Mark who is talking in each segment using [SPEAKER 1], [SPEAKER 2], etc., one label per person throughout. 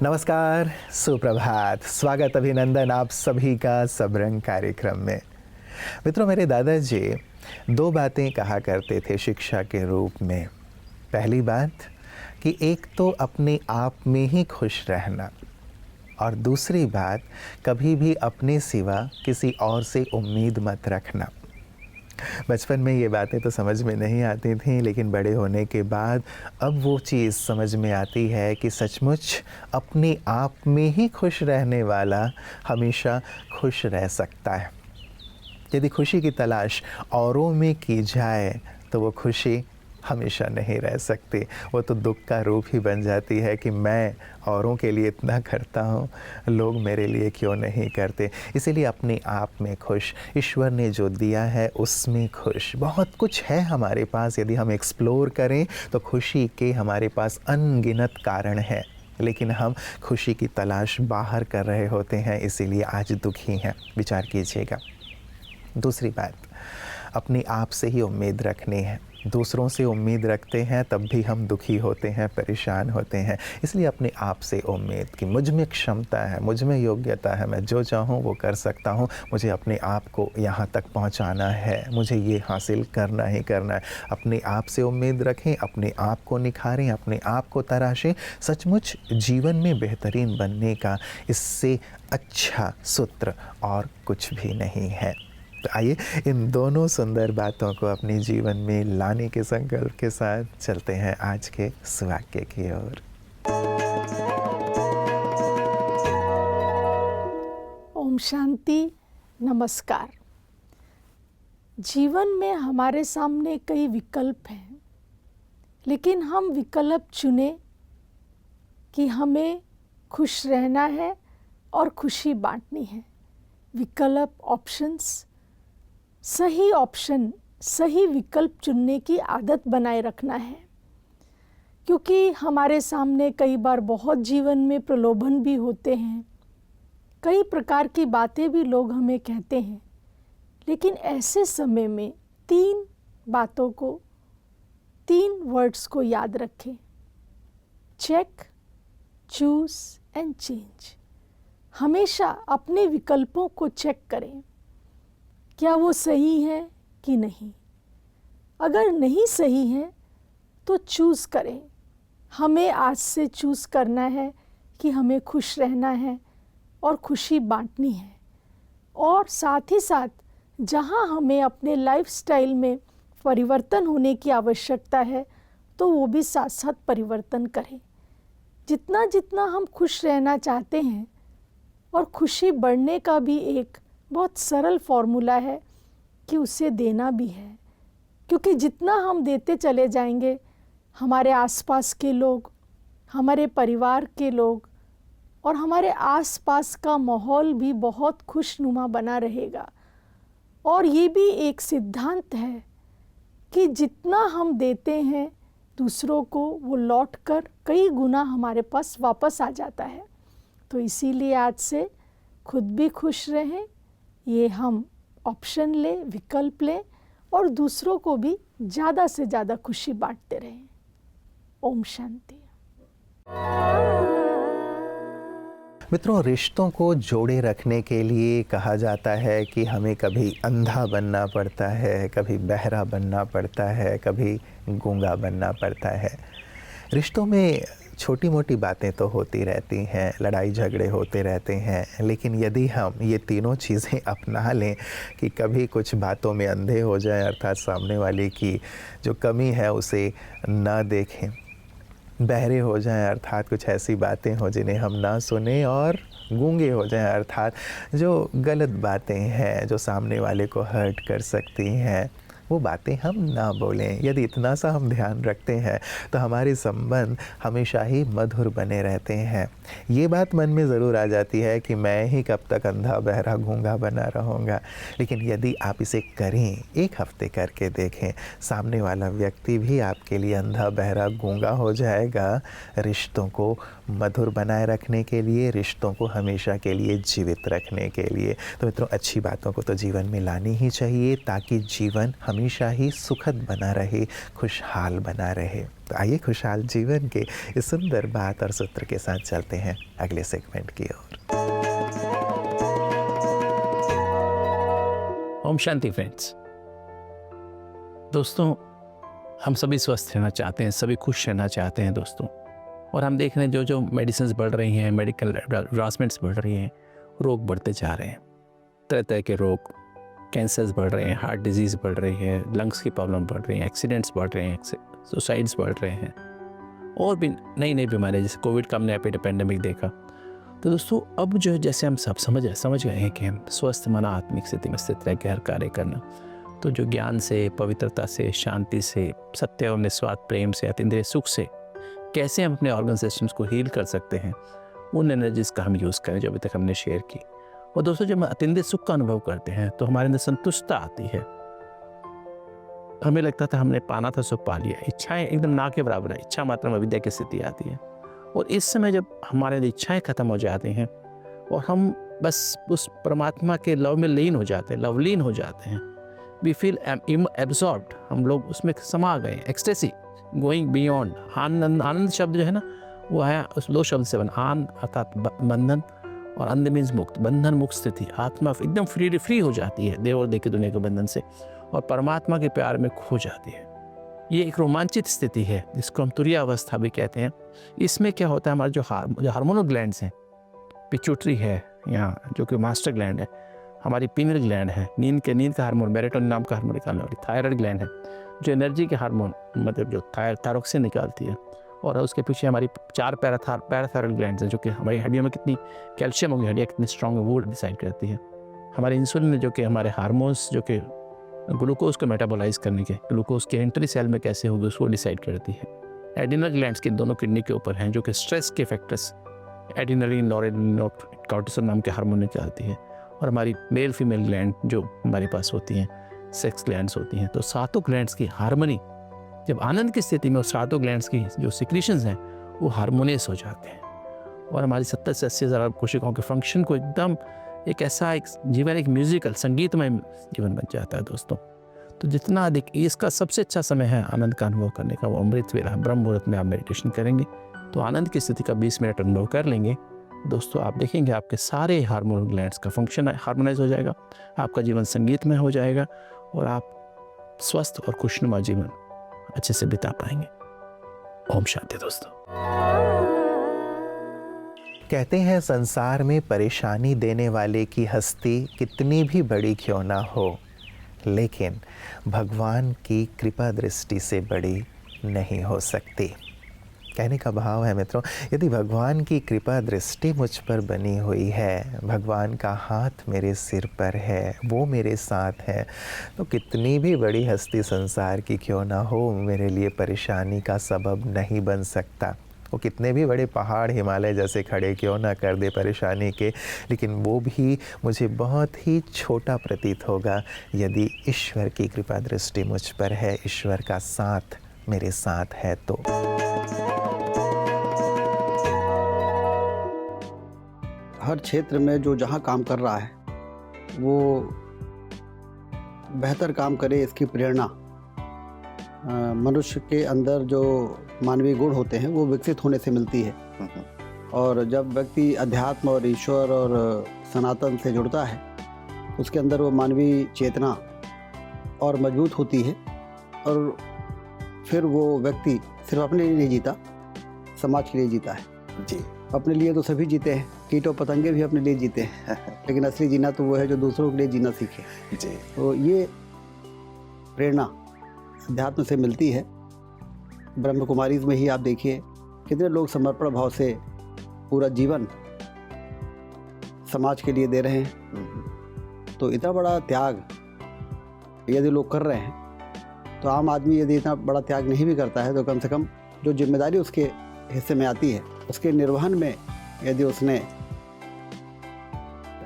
[SPEAKER 1] नमस्कार, सुप्रभात, स्वागत, अभिनंदन आप सभी का सबरंग कार्यक्रम में। मित्रों, मेरे दादाजी दो बातें कहा करते थे शिक्षा के रूप में। पहली बात कि एक तो अपने आप में ही खुश रहना, और दूसरी बात कभी भी अपने सिवा किसी और से उम्मीद मत रखना। बचपन में ये बातें तो समझ में नहीं आती थीं, लेकिन बड़े होने के बाद अब वो चीज़ समझ में आती है कि सचमुच अपने आप में ही खुश रहने वाला हमेशा खुश रह सकता है। यदि खुशी की तलाश औरों में की जाए तो वो खुशी हमेशा नहीं रह सकती, वो तो दुख का रूप ही बन जाती है कि मैं औरों के लिए इतना करता हूँ, लोग मेरे लिए क्यों नहीं करते। इसीलिए अपने आप में खुश, ईश्वर ने जो दिया है उसमें खुश। बहुत कुछ है हमारे पास, यदि हम एक्सप्लोर करें तो खुशी के हमारे पास अनगिनत कारण हैं, लेकिन हम खुशी की तलाश बाहर कर रहे होते हैं, इसीलिए आज दुखी हैं। विचार कीजिएगा। दूसरी बात, अपने आप से ही उम्मीद रखनी है। दूसरों से उम्मीद रखते हैं तब भी हम दुखी होते हैं, परेशान होते हैं। इसलिए अपने आप से उम्मीद कि मुझ में क्षमता है, मुझ में योग्यता है, मैं जो चाहूँ वो कर सकता हूँ, मुझे अपने आप को यहाँ तक पहुँचाना है, मुझे ये हासिल करना ही करना है। अपने आप से उम्मीद रखें, अपने आप को निखारें, अपने आप को तराशें। सचमुच जीवन में बेहतरीन बनने का इससे अच्छा सूत्र और कुछ भी नहीं है। तो आइए इन दोनों सुंदर बातों को अपने जीवन में लाने के संकल्प के साथ चलते हैं आज के सुवाक्य की ओर।
[SPEAKER 2] ओम शांति, नमस्कार। जीवन में हमारे सामने कई विकल्प हैं, लेकिन हम विकल्प चुने कि हमें खुश रहना है और खुशी बांटनी है। विकल्प, ऑप्शंस, सही ऑप्शन, सही विकल्प चुनने की आदत बनाए रखना है, क्योंकि हमारे सामने कई बार बहुत जीवन में प्रलोभन भी होते हैं, कई प्रकार की बातें भी लोग हमें कहते हैं। लेकिन ऐसे समय में तीन बातों को, तीन वर्ड्स को याद रखें: चेक, चूज एंड चेंज। हमेशा अपने विकल्पों को चेक करें, क्या वो सही है कि नहीं। अगर नहीं सही है तो चूज़ करें। हमें आज से चूज़ करना है कि हमें खुश रहना है और खुशी बांटनी है। और साथ ही साथ जहाँ हमें अपने लाइफस्टाइल में परिवर्तन होने की आवश्यकता है तो वो भी साथ साथ परिवर्तन करें। जितना जितना हम खुश रहना चाहते हैं, और खुशी बढ़ने का भी एक बहुत सरल फॉर्मूला है कि उसे देना भी है, क्योंकि जितना हम देते चले जाएंगे, हमारे आसपास के लोग, हमारे परिवार के लोग और हमारे आसपास का माहौल भी बहुत खुशनुमा बना रहेगा। और ये भी एक सिद्धांत है कि जितना हम देते हैं दूसरों को, वो लौट कर कई गुना हमारे पास वापस आ जाता है। तो इसीलिए आज से खुद भी खुश रहें, ये हम ऑप्शन लें, विकल्प लें, और दूसरों को भी ज़्यादा से ज़्यादा खुशी बांटते रहें। ओम शांति।
[SPEAKER 1] मित्रों, रिश्तों को जोड़े रखने के लिए कहा जाता है कि हमें कभी अंधा बनना पड़ता है, कभी बहरा बनना पड़ता है, कभी गूंगा बनना पड़ता है। रिश्तों में छोटी मोटी बातें तो होती रहती हैं, लड़ाई झगड़े होते रहते हैं, लेकिन यदि हम ये तीनों चीज़ें अपना लें कि कभी कुछ बातों में अंधे हो जाएं, अर्थात सामने वाले की जो कमी है उसे ना देखें, बहरे हो जाएं, अर्थात कुछ ऐसी बातें हो जिन्हें हम ना सुने, और गूंगे हो जाएं, अर्थात जो गलत बातें हैं जो सामने वाले को हर्ट कर सकती हैं, वो बातें हम ना बोलें। यदि इतना सा हम ध्यान रखते हैं तो हमारे संबंध हमेशा ही मधुर बने रहते हैं। ये बात मन में ज़रूर आ जाती है कि मैं ही कब तक अंधा बहरा गूंगा बना रहूँगा, लेकिन यदि आप इसे करें, एक हफ्ते करके देखें, सामने वाला व्यक्ति भी आपके लिए अंधा बहरा गूंगा हो जाएगा। रिश्तों को मधुर बनाए रखने के लिए, रिश्तों को हमेशा के लिए जीवित रखने के लिए। तो मित्रों, अच्छी बातों को तो जीवन में लानी ही चाहिए ताकि जीवन हमेशा ही सुखद बना रहे, खुशहाल बना रहे। तो आइए खुशहाल जीवन के इस सुंदर बात और सूत्र के साथ चलते हैं अगले सेगमेंट की ओर।
[SPEAKER 3] ओम शांति फ्रेंड्स। दोस्तों, हम सभी स्वस्थ रहना चाहते हैं, सभी खुश रहना चाहते हैं दोस्तों। और हम देख रहे हैं जो मेडिसिन बढ़ रही हैं, मेडिकल एडवांसमेंट्स बढ़ रही हैं, रोग बढ़ते जा रहे हैं। तरह तरह के रोग, कैंसर्स बढ़ रहे हैं, हार्ट डिजीज़ बढ़ रही है, लंग्स की प्रॉब्लम बढ़ रही हैं, एक्सीडेंट्स बढ़ रहे हैं, सुसाइड्स बढ़ रहे हैं, और भी नई नई बीमारियाँ, जैसे कोविड का हमने पेंडेमिक देखा। तो दोस्तों, अब जो है, जैसे हम सब समझ गए हैं कि हम स्वस्थ मन आत्मिक स्थिति में स्थित रह के हर कार्य करना, तो जो ज्ञान से, पवित्रता से, शांति से, सत्य और निस्वार्थ प्रेम से, अतीन्द्रिय सुख से कैसे हम अपने ऑर्गन सिस्टम्स को हील कर सकते हैं, उन एनर्जीज़ का हम यूज़ करें जो अभी तक हमने शेयर की। और दोस्तों, जब हम अतीन्द्रिय सुख का अनुभव करते हैं तो हमारे अंदर संतुष्टता आती है। हमें लगता था हमने पाना था सो पा लिया, इच्छाएं एकदम ना के बराबर है, इच्छा मात्र में अविद्या की स्थिति आती है। और इस समय जब हमारे इच्छाएं खत्म हो जाती हैं और हम बस उस परमात्मा के लव में लीन हो जाते हैं, लवलीन हो जाते हैं, वी फील एब्जॉर्ब्ड, हम लोग उसमें समा गए, एक्सटेसी, गोइंग बियॉन्ड। आनंद शब्द जो है ना, वो है उस दो शब्द से बना, आन अर्थात बंधन, और अंध मीन्स मुक्त, बंधन मुक्त स्थिति। आत्मा एकदम फ्री हो जाती है देव और देह की दुनिया के बंधन से, और परमात्मा के प्यार में खो जाती है। ये एक रोमांचित स्थिति है जिसको हम तुरीय अवस्था भी कहते हैं। इसमें क्या होता है, हमारे जो हार्मोनल ग्लैंड्स हैं, पिट्यूटरी है यहाँ जो कि मास्टर ग्लैंड है, हमारी पीनल ग्लैंड है, नींद का हार्मोन, मेलेटोनिन नाम का हार्मोन निकालने वाली, थायराइड ग्लैंड है जो एनर्जी के हार्मोन, मतलब जो थायरोक्सिन निकालती है, और उसके पीछे हमारी 4 पैराथायराइड ग्लैंड्स हैं जो कि हमारी हड्डियों में कितनी कैल्शियम होगी, हड्डियाँ कितनी स्ट्रॉन्ग है, वो डिसाइड करती है। हमारे इंसुलिन जो कि हमारे हार्मोन्स जो कि ग्लूकोज को मेटाबोलाइज करने के, ग्लूकोज के एंट्री सेल में कैसे होगी उसको डिसाइड करती है। एडिनल ग्लैंड्स के दोनों किडनी के ऊपर हैं जो कि स्ट्रेस के फैक्टर्स, एडिनलिन, नॉरेड्रेनालिन, कॉर्टिसोल नाम के हार्मोन निकालती है। और हमारी मेल फीमेल ग्लैंड जो हमारे पास होती हैं, सेक्स ग्लैंड्स होती हैं। तो सातों ग्लैंड्स की हार्मनी, जब आनंद की स्थिति में सातों ग्लैंड्स की जो सिक्रीशंस हैं वो हार्मोनियस हो जाते हैं, और हमारी 70 से 80 हज़ार कोशिकाओं के फंक्शन को एकदम एक ऐसा एक जीवन, एक म्यूजिकल संगीतमय जीवन बन जाता है दोस्तों। तो जितना अधिक, इसका सबसे अच्छा समय है आनंद का अनुभव करने का, वो अमृत वेला ब्रह्म मुहूर्त में आप मेडिटेशन करेंगे तो आनंद की स्थिति का 20 मिनट अनुभव कर लेंगे दोस्तों, आप देखेंगे आपके सारे हार्मोनल ग्लैंड्स का फंक्शन हार्मोनाइज हो जाएगा, आपका जीवन संगीतमय हो जाएगा, और आप स्वस्थ और खुशनुमा जीवन अच्छे से बिता पाएंगे। ओम शांति दोस्तों।
[SPEAKER 1] कहते हैं संसार में परेशानी देने वाले की हस्ती कितनी भी बड़ी क्यों ना हो, लेकिन भगवान की कृपा दृष्टि से बड़ी नहीं हो सकती। कहने का भाव है मित्रों, यदि भगवान की कृपा दृष्टि मुझ पर बनी हुई है, भगवान का हाथ मेरे सिर पर है, वो मेरे साथ है, तो कितनी भी बड़ी हस्ती संसार की क्यों ना हो, मेरे लिए परेशानी का सबब नहीं बन सकता। वो कितने भी बड़े पहाड़ हिमालय जैसे खड़े क्यों ना कर दे परेशानी के, लेकिन वो भी मुझे बहुत ही छोटा प्रतीत होगा यदि ईश्वर की कृपा दृष्टि मुझ पर है, ईश्वर का साथ मेरे साथ है तो।
[SPEAKER 4] हर क्षेत्र में जो जहाँ काम कर रहा है वो बेहतर काम करे, इसकी प्रेरणा मनुष्य के अंदर जो मानवीय गुण होते हैं वो विकसित होने से मिलती है। और जब व्यक्ति अध्यात्म और ईश्वर और सनातन से जुड़ता है, उसके अंदर वो मानवीय चेतना और मजबूत होती है, और फिर वो व्यक्ति सिर्फ अपने लिए नहीं जीता, समाज के लिए जीता है।
[SPEAKER 1] जी,
[SPEAKER 4] अपने लिए तो सभी जीते हैं, कीट और पतंगे भी अपने लिए जीते हैं, लेकिन असली जीना तो वो है जो दूसरों के लिए जीना सीखे।
[SPEAKER 1] जी।
[SPEAKER 4] तो ये प्रेरणा अध्यात्म से मिलती है। ब्रह्म कुमारीज में ही आप देखिए कितने लोग समर्पण भाव से पूरा जीवन समाज के लिए दे रहे हैं। तो इतना बड़ा त्याग यदि लोग कर रहे हैं, तो आम आदमी यदि इतना बड़ा त्याग नहीं भी करता है, तो कम से कम जो जिम्मेदारी उसके हिस्से में आती है, उसके निर्वहन में यदि उसने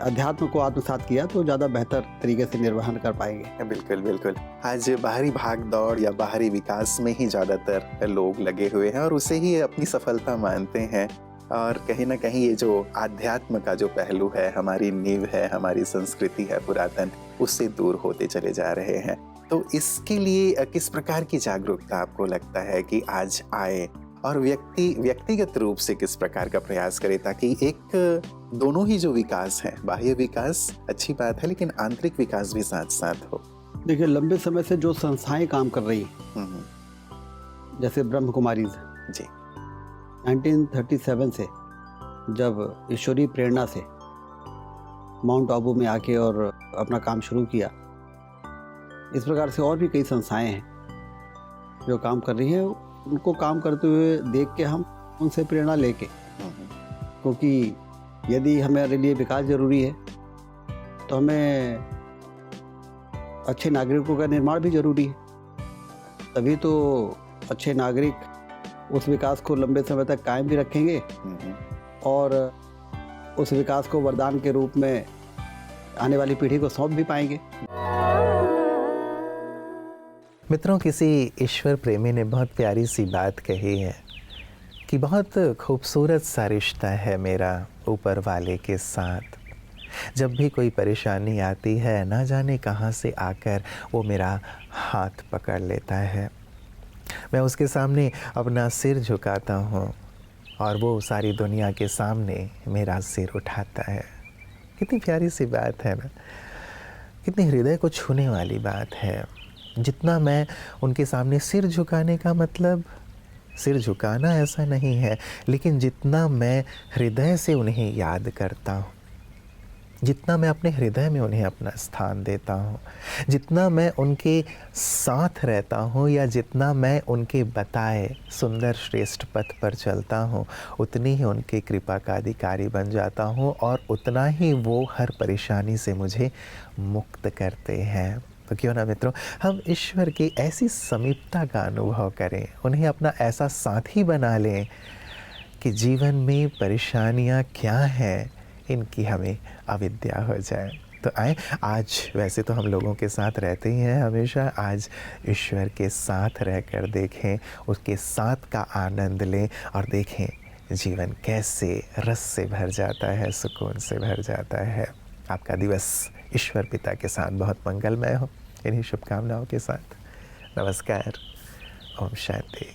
[SPEAKER 4] अध्यात्म को आत्मसात किया तो ज़्यादा बेहतर तरीके से निर्वहन कर पाएंगे।
[SPEAKER 1] बिल्कुल बिल्कुल। आज बाहरी भाग दौड़ या बाहरी विकास में ही ज़्यादातर लोग लगे हुए हैं और उसे ही अपनी सफलता मानते हैं। और कहीं ना कहीं ये जो आध्यात्म का जो पहलू है, हमारी नींव है, हमारी संस्कृति है पुरातन, उससे दूर होते चले जा रहे हैं। तो इसके लिए किस प्रकार की जागरूकता आपको लगता है कि आज आए, और व्यक्तिगत रूप से किस प्रकार का प्रयास करे ताकि एक दोनों ही जो विकास है, बाह्य विकास अच्छी बात है लेकिन आंतरिक विकास भी साथ साथ हो?
[SPEAKER 4] देखिए, लंबे समय से जो संस्थाएं काम कर रही हैं, जैसे ब्रह्म कुमारी
[SPEAKER 1] जी,
[SPEAKER 4] 1937 से जब ईश्वरीय प्रेरणा से माउंट आबू में आके और अपना काम शुरू किया, इस प्रकार से और भी कई संस्थाएं हैं जो काम कर रही हैं। उनको काम करते हुए देख के हम उनसे प्रेरणा लेके, क्योंकि यदि हमारे लिए विकास जरूरी है तो हमें अच्छे नागरिकों का निर्माण भी जरूरी है। तभी तो अच्छे नागरिक उस विकास को लंबे समय तक कायम भी रखेंगे और उस विकास को वरदान के रूप में आने वाली पीढ़ी को सौंप भी पाएंगे।
[SPEAKER 1] मित्रों, किसी ईश्वर प्रेमी ने बहुत प्यारी सी बात कही है कि बहुत खूबसूरत सा रिश्ता है मेरा ऊपर वाले के साथ। जब भी कोई परेशानी आती है, ना जाने कहाँ से आकर वो मेरा हाथ पकड़ लेता है। मैं उसके सामने अपना सिर झुकाता हूँ और वो सारी दुनिया के सामने मेरा सिर उठाता है। कितनी प्यारी सी बात है ना, कितनी हृदय को छूने वाली बात है। जितना मैं उनके सामने सिर झुकाने का मतलब सिर झुकाना ऐसा नहीं है, लेकिन जितना मैं हृदय से उन्हें याद करता हूँ, जितना मैं अपने हृदय में उन्हें अपना स्थान देता हूँ, जितना मैं उनके साथ रहता हूँ या जितना मैं उनके बताए सुंदर श्रेष्ठ पथ पर चलता हूँ, उतनी ही उनके कृपा का अधिकारी बन जाता हूँ और उतना ही वो हर परेशानी से मुझे मुक्त करते हैं। तो क्यों ना मित्रों, हम ईश्वर की ऐसी समीपता का अनुभव करें, उन्हें अपना ऐसा साथी बना लें कि जीवन में परेशानियाँ क्या हैं इनकी हमें अविद्या हो जाए। तो आए, आज वैसे तो हम लोगों के साथ रहते ही हैं हमेशा, आज ईश्वर के साथ रहकर देखें, उसके साथ का आनंद लें और देखें जीवन कैसे रस से भर जाता है, सुकून से भर जाता है। आपका दिवस ईश्वर पिता के साथ बहुत मंगलमय हो। इन्हीं शुभकामनाओं के साथ नमस्कार। ओम शांति।